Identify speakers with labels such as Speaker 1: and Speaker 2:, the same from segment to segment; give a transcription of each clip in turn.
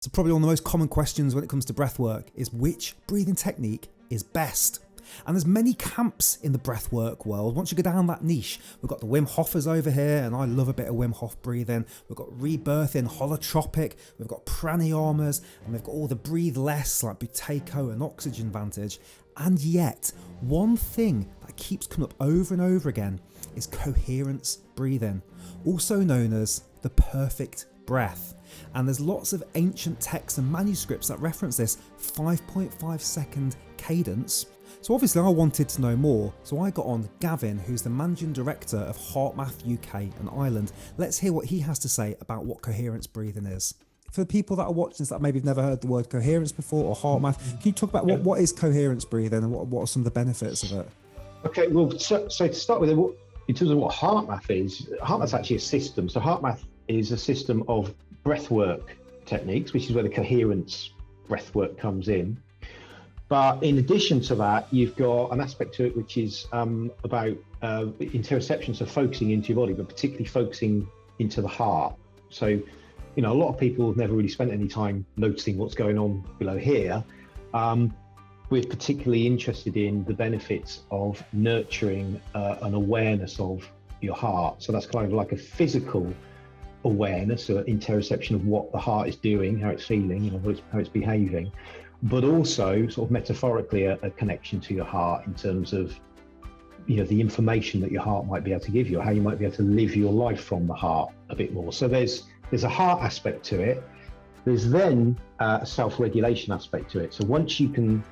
Speaker 1: So probably one of the most common questions when it comes to breathwork is which breathing technique is best? And there's many camps in the breathwork world. Once you go down that niche, we've got the Wim Hofers over here, and I love a bit of Wim Hof breathing. We've got rebirthing, holotropic, we've got pranayamas, and we've got all the breathe less like Buteyko and Oxygen Vantage. And yet, one thing that keeps coming up over and over again is coherence breathing, also known as the perfect breath. And there's lots of ancient texts and manuscripts that reference this 5.5 second cadence. So obviously I wanted to know more, so I got on Gavin, who's the Managing Director of HeartMath UK and Ireland. Let's hear what he has to say about what coherence breathing is. For the people that are watching this that maybe have never heard the word coherence before, or HeartMath, can you talk about what is coherence breathing and what are some of the benefits of it?
Speaker 2: Okay, well, so to start with, in terms of what HeartMath is, HeartMath's actually a system. So HeartMath is a system of breathwork techniques, which is where the coherence breathwork comes in. But in addition to that, you've got an aspect to it which is about interoception, so focusing into your body, but particularly focusing into the heart. So, you know, a lot of people have never really spent any time noticing what's going on below here. We're particularly interested in the benefits of nurturing an awareness of your heart. So that's kind of like a physical awareness, or interoception of what the heart is doing, how it's feeling, you know, how it's behaving, but also sort of metaphorically a connection to your heart in terms of, you know, the information that your heart might be able to give you, or how you might be able to live your life from the heart a bit more. So there's a heart aspect to it. There's then a self-regulation aspect to it. So once you can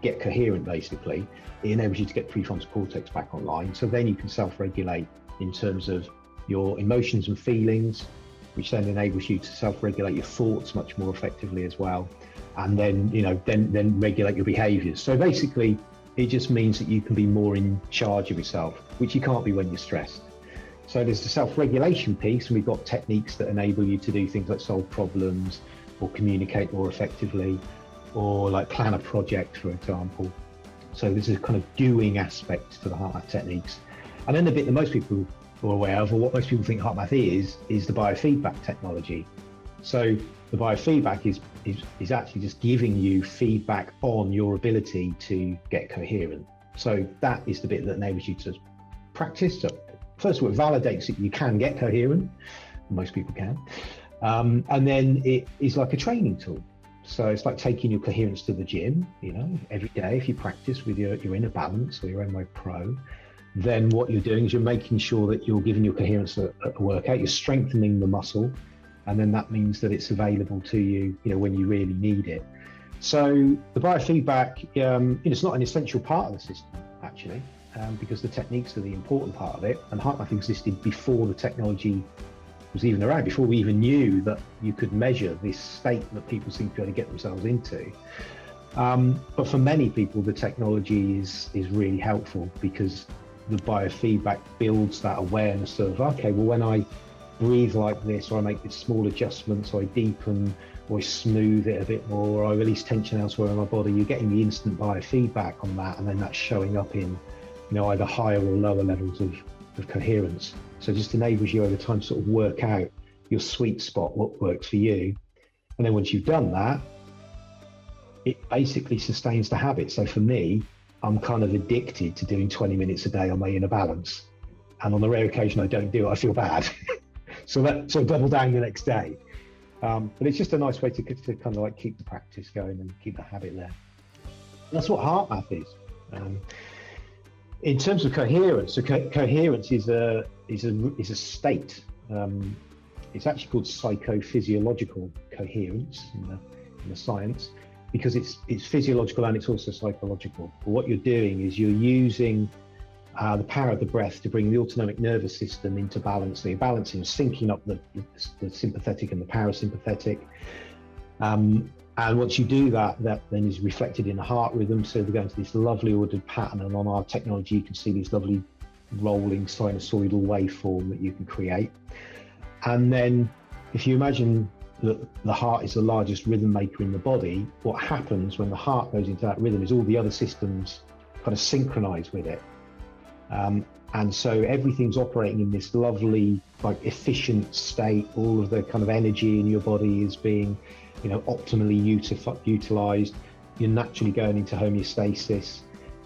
Speaker 2: get coherent, basically, it enables you to get prefrontal cortex back online. So then you can self-regulate in terms of your emotions and feelings, which then enables you to self-regulate your thoughts much more effectively as well. And then, you know, then regulate your behaviors. So basically, it just means that you can be more in charge of yourself, which you can't be when you're stressed. So there's the self-regulation piece, and we've got techniques that enable you to do things like solve problems or communicate more effectively, or like plan a project, for example. So there's a kind of doing aspect to the HeartMath techniques. And then the bit that most people are aware of, or what most people think HeartMath is the biofeedback technology. So the biofeedback is actually just giving you feedback on your ability to get coherent. So that is the bit that enables you to practice. So first of all, it validates that you can get coherent. Most people can. And then it is like a training tool. So it's like taking your coherence to the gym, you know, every day. If you practice with your inner balance or your NY Pro, then what you're doing is you're making sure that you're giving your coherence a workout, you're strengthening the muscle, and then that means that it's available to you, you know, when you really need it. So the biofeedback, it's not an essential part of the system, actually, because the techniques are the important part of it, and HeartMath existed before the technology was even around, before we even knew that you could measure this state that people seem to be able to get themselves into. But for many people, the technology is really helpful, because the biofeedback builds that awareness of, okay, well, when I breathe like this, or I make this small adjustment, so I deepen or I smooth it a bit more, or I release tension elsewhere in my body, you're getting the instant biofeedback on that, and then that's showing up in, you know, either higher or lower levels of coherence. So it just enables you over time to sort of work out your sweet spot, what works for you. And then once you've done that, it basically sustains the habit. So for me, I'm kind of addicted to doing 20 minutes a day on my inner balance. And on the rare occasion I don't do it, I feel bad. so double down the next day. But it's just a nice way to kind of like keep the practice going and keep the habit there. That's what HeartMath is. In terms of coherence, so coherence is a state. It's actually called psychophysiological coherence in the science, because it's physiological and it's also psychological. But what you're doing is you're using the power of the breath to bring the autonomic nervous system into balance. So you're balancing, syncing up the sympathetic and the parasympathetic. And once you do that, that then is reflected in the heart rhythm. So we go into this lovely ordered pattern, and on our technology, you can see this lovely rolling sinusoidal waveform that you can create. And then if you imagine that the heart is the largest rhythm maker in the body, what happens when the heart goes into that rhythm is all the other systems kind of synchronize with it. And so everything's operating in this lovely, like, efficient state. All of the kind of energy in your body is being optimally utilized. You're naturally going into homeostasis.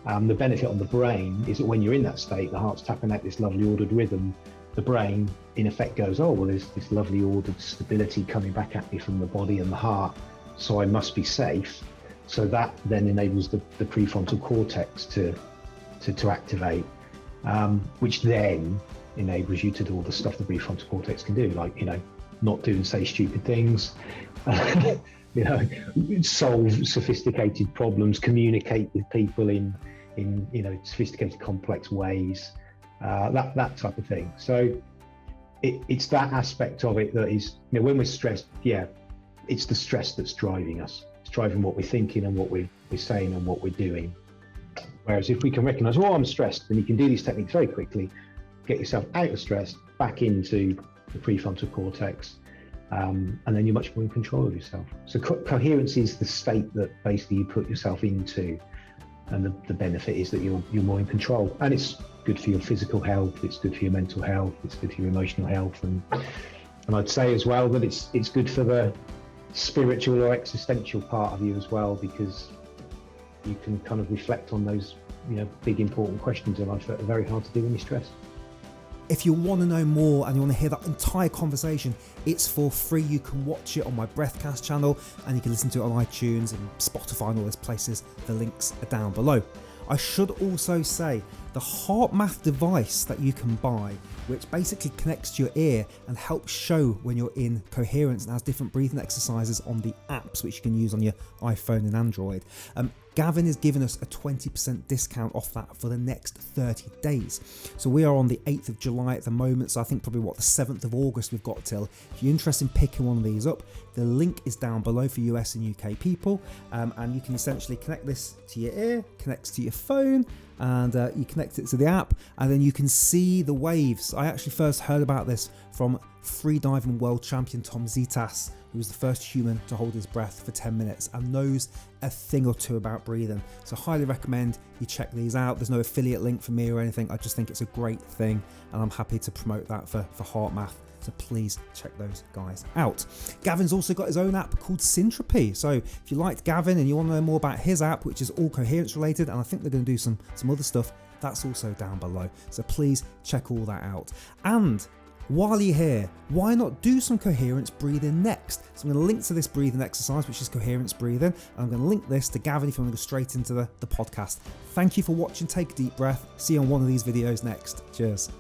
Speaker 2: The benefit on the brain is that when you're in that state, the heart's tapping out this lovely ordered rhythm. The brain, in effect, goes, oh, well, there's this lovely ordered stability coming back at me from the body and the heart, so I must be safe. So that then enables the prefrontal cortex to activate, which then enables you to do all the stuff the prefrontal cortex can do, like, not do and say stupid things, solve sophisticated problems, communicate with people in sophisticated, complex ways, that type of thing. So it's that aspect of it that is, when we're stressed, it's the stress that's driving us. It's driving what we're thinking and what we're saying and what we're doing. Whereas if we can recognize, I'm stressed, then you can do these techniques very quickly, get yourself out of stress, back into the prefrontal cortex, and then you're much more in control of yourself. So coherence is the state that basically you put yourself into, and the benefit is that you're more in control. And it's good for your physical health, it's good for your mental health, it's good for your emotional health, and I'd say as well that it's good for the spiritual or existential part of you as well, because you can kind of reflect on those big important questions in life that are very hard to do when you're stressed.
Speaker 1: If you want to know more and you want to hear that entire conversation, it's for free. You can watch it on my Breathcast channel, and you can listen to it on iTunes and Spotify and all those places. The links are down below. I should also say the HeartMath device that you can buy, which basically connects to your ear and helps show when you're in coherence, and has different breathing exercises on the apps which you can use on your iPhone and Android. Gavin has given us a 20% discount off that for the next 30 days. So we are on the 8th of July at the moment, so I think probably the 7th of August we've got till. If you're interested in picking one of these up, the link is down below for US and UK people, and you can essentially connect this to your ear, connects to your phone, and you connect it to the app, and then you can see the waves. I actually first heard about this from freediving world champion Tom Zitas, who was the first human to hold his breath for 10 minutes and knows a thing or two about breathing. So highly recommend you check these out. There's no affiliate link for me or anything. I just think it's a great thing, and I'm happy to promote that for HeartMath. So please check those guys out. Gavin's also got his own app called Syntropy. So if you liked Gavin and you want to know more about his app, which is all coherence related, and I think they're going to do some other stuff, that's also down below. So please check all that out. And while you're here, why not do some coherence breathing next? So I'm going to link to this breathing exercise, which is coherence breathing, and I'm going to link this to Gavin if you want to go straight into the podcast. Thank you for watching. Take a deep breath. See you on one of these videos next. Cheers.